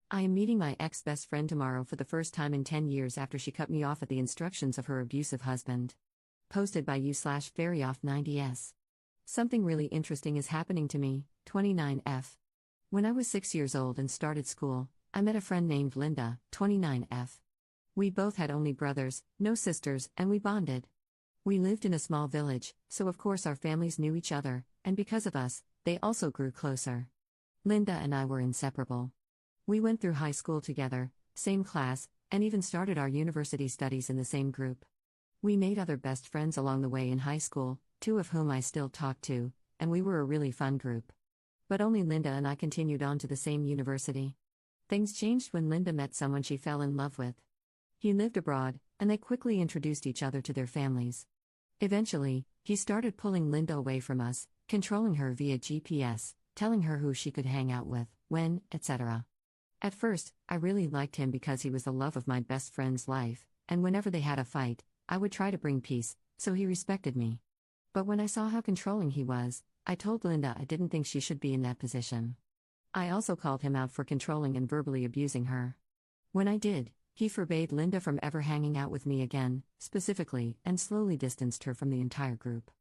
I am meeting my ex-best friend tomorrow for the first time in 10 years after she cut me off at the instructions of her abusive husband. Posted by u/veryoff90s. Something really interesting is happening to me, 29F. When I was 6 years old and started school, I met a friend named Linda, 29F. We both had only brothers, no sisters, and we bonded. We lived in a small village, so of course our families knew each other, and because of us, they also grew closer. Linda and I were inseparable. We went through high school together, same class, and even started our university studies in the same group. We made other best friends along the way in high school, two of whom I still talk to, and we were a really fun group. But only Linda and I continued on to the same university. Things changed when Linda met someone she fell in love with. He lived abroad, and they quickly introduced each other to their families. Eventually, he started pulling Linda away from us, controlling her via GPS, telling her who she could hang out with, when, etc. At first, I really liked him because he was the love of my best friend's life, and whenever they had a fight, I would try to bring peace, so he respected me. But when I saw how controlling he was, I told Linda I didn't think she should be in that position. I also called him out for controlling and verbally abusing her. When I did, he forbade Linda from ever hanging out with me again, specifically, and slowly distanced her from the entire group.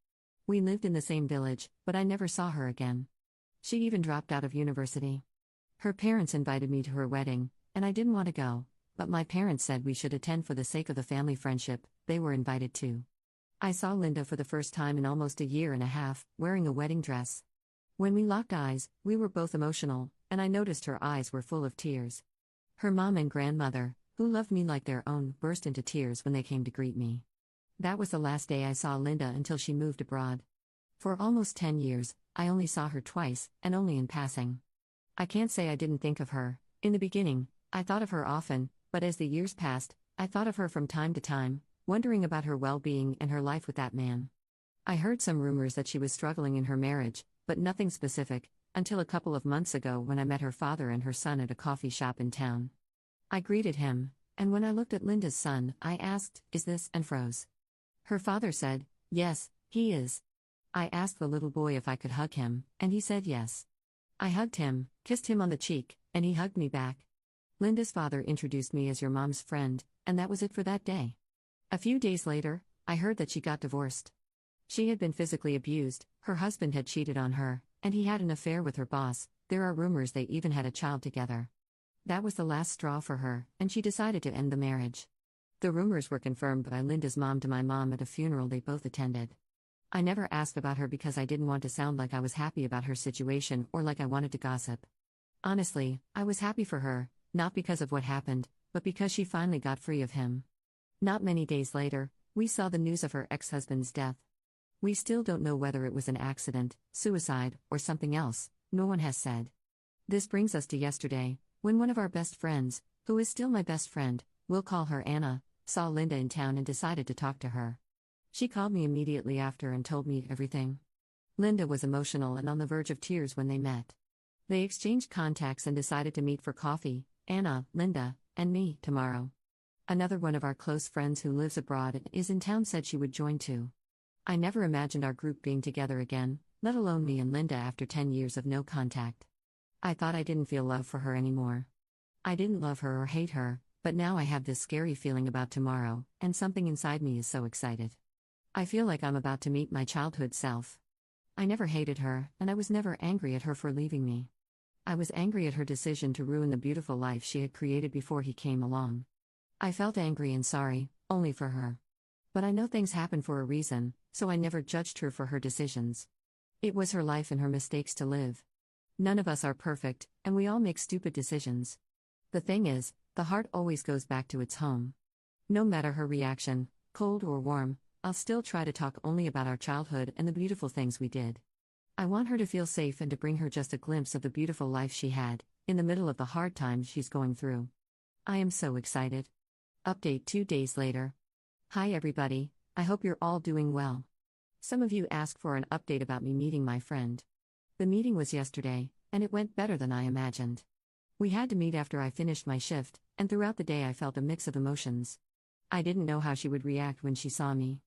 We lived in the same village, but I never saw her again. She even dropped out of university. Her parents invited me to her wedding, and I didn't want to go, but my parents said we should attend for the sake of the family friendship. They were invited too. I saw Linda for the first time in almost a year and a half, wearing a wedding dress. When we locked eyes, we were both emotional, and I noticed her eyes were full of tears. Her mom and grandmother, who loved me like their own, burst into tears when they came to greet me. That was the last day I saw Linda until she moved abroad. For almost 10 years, I only saw her twice, and only in passing. I can't say I didn't think of her. In the beginning, I thought of her often, but as the years passed, I thought of her from time to time, wondering about her well-being and her life with that man. I heard some rumors that she was struggling in her marriage, but nothing specific, until a couple of months ago when I met her father and her son at a coffee shop in town. I greeted him, and when I looked at Linda's son, I asked, "Is this?" and froze. Her father said, "Yes, he is." I asked the little boy if I could hug him, and he said yes. I hugged him, kissed him on the cheek, and he hugged me back. Linda's father introduced me as your mom's friend, and that was it for that day. A few days later, I heard that she got divorced. She had been physically abused, her husband had cheated on her, and he had an affair with her boss. There are rumors they even had a child together. That was the last straw for her, and she decided to end the marriage. The rumors were confirmed by Linda's mom to my mom at a funeral they both attended. I never asked about her because I didn't want to sound like I was happy about her situation or like I wanted to gossip. Honestly, I was happy for her, not because of what happened, but because she finally got free of him. Not many days later, we saw the news of her ex-husband's death. We still don't know whether it was an accident, suicide, or something else. No one has said. This brings us to yesterday, when one of our best friends, who is still my best friend, we'll call her Anna, saw Linda in town and decided to talk to her. She called me immediately after and told me everything. Linda was emotional and on the verge of tears when they met. They exchanged contacts and decided to meet for coffee, Anna, Linda, and me, tomorrow. Another one of our close friends who lives abroad and is in town said she would join too. I never imagined our group being together again, let alone me and Linda after 10 years of no contact. I thought I didn't feel love for her anymore. I didn't love her or hate her, but now I have this scary feeling about tomorrow, and something inside me is so excited. I feel like I'm about to meet my childhood self. I never hated her, and I was never angry at her for leaving me. I was angry at her decision to ruin the beautiful life she had created before he came along. I felt angry and sorry, only for her. But I know things happen for a reason, so I never judged her for her decisions. It was her life and her mistakes to live. None of us are perfect, and we all make stupid decisions. The thing is, the heart always goes back to its home. No matter her reaction, cold or warm, I'll still try to talk only about our childhood and the beautiful things we did. I want her to feel safe and to bring her just a glimpse of the beautiful life she had, in the middle of the hard times she's going through. I am so excited. Update 2 days later. Hi everybody, I hope you're all doing well. Some of you asked for an update about me meeting my friend. The meeting was yesterday, and it went better than I imagined. We had to meet after I finished my shift, and throughout the day I felt a mix of emotions. I didn't know how she would react when she saw me.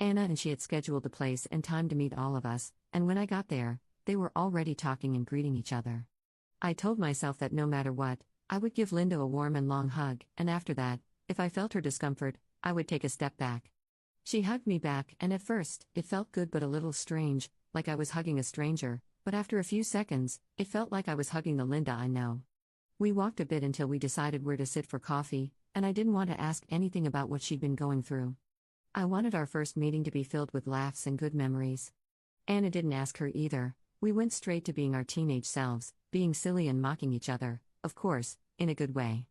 Anna and she had scheduled a place and time to meet all of us, and when I got there, they were already talking and greeting each other. I told myself that no matter what, I would give Linda a warm and long hug, and after that, if I felt her discomfort, I would take a step back. She hugged me back, and at first, it felt good but a little strange, like I was hugging a stranger, but after a few seconds, it felt like I was hugging the Linda I know. We walked a bit until we decided where to sit for coffee, and I didn't want to ask anything about what she'd been going through. I wanted our first meeting to be filled with laughs and good memories. Anna didn't ask her either. We went straight to being our teenage selves, being silly and mocking each other, of course, in a good way.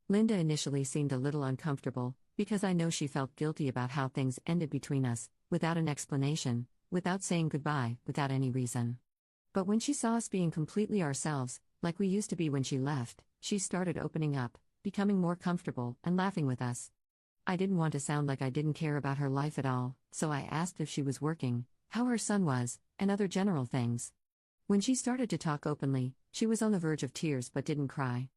Linda initially seemed a little uncomfortable, because I know she felt guilty about how things ended between us, without an explanation, without saying goodbye, without any reason. But when she saw us being completely ourselves, like we used to be when she left, she started opening up, becoming more comfortable, and laughing with us. I didn't want to sound like I didn't care about her life at all, so I asked if she was working, how her son was, and other general things. When she started to talk openly, she was on the verge of tears but didn't cry.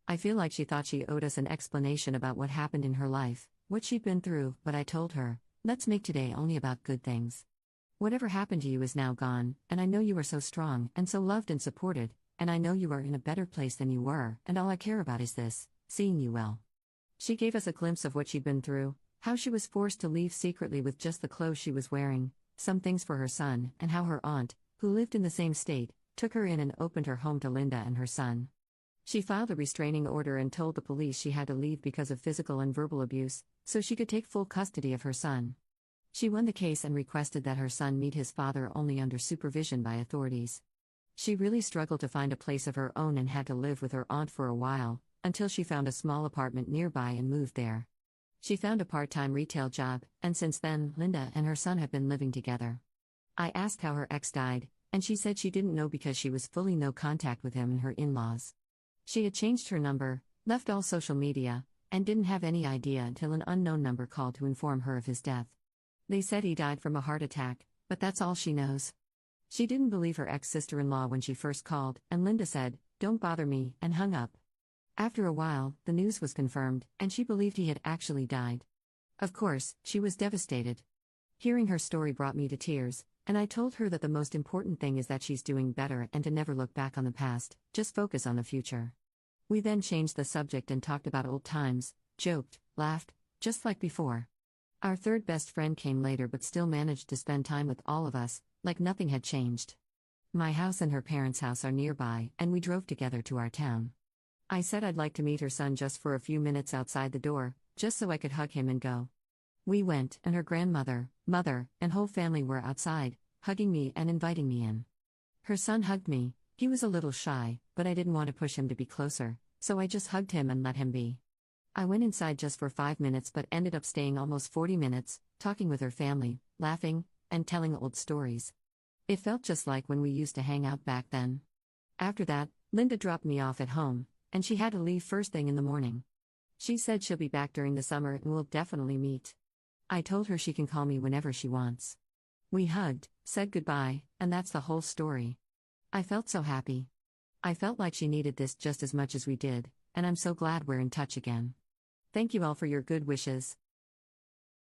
I feel like she thought she owed us an explanation about what happened in her life, what she'd been through, but I told her, let's make today only about good things. Whatever happened to you is now gone, and I know you are so strong and so loved and supported, and I know you are in a better place than you were, and all I care about is this, seeing you well. She gave us a glimpse of what she'd been through, how she was forced to leave secretly with just the clothes she was wearing, some things for her son, and how her aunt, who lived in the same state, took her in and opened her home to Linda and her son. She filed a restraining order and told the police she had to leave because of physical and verbal abuse, so she could take full custody of her son. She won the case and requested that her son meet his father only under supervision by authorities. She really struggled to find a place of her own and had to live with her aunt for a while, until she found a small apartment nearby and moved there. She found a part-time retail job, and since then, Linda and her son have been living together. I asked how her ex died, and she said she didn't know because she was fully no contact with him and her in-laws. She had changed her number, left all social media, and didn't have any idea until an unknown number called to inform her of his death. They said he died from a heart attack, but that's all she knows. She didn't believe her ex-sister-in-law when she first called, and Linda said, "Don't bother me," and hung up. After a while, the news was confirmed, and she believed he had actually died. Of course, she was devastated. Hearing her story brought me to tears, and I told her that the most important thing is that she's doing better and to never look back on the past, just focus on the future. We then changed the subject and talked about old times, joked, laughed, just like before. Our third best friend came later but still managed to spend time with all of us, like nothing had changed. My house and her parents' house are nearby, and we drove together to our town. I said I'd like to meet her son just for a few minutes outside the door, just so I could hug him and go. We went, and her grandmother, mother, and whole family were outside, hugging me and inviting me in. Her son hugged me. He was a little shy, but I didn't want to push him to be closer, so I just hugged him and let him be. I went inside just for 5 minutes but ended up staying almost 40 minutes, talking with her family, laughing, and telling old stories. It felt just like when we used to hang out back then. After that, Linda dropped me off at home, and she had to leave first thing in the morning. She said she'll be back during the summer and we'll definitely meet. I told her she can call me whenever she wants. We hugged, said goodbye, and that's the whole story. I felt so happy. I felt like she needed this just as much as we did, and I'm so glad we're in touch again. Thank you all for your good wishes.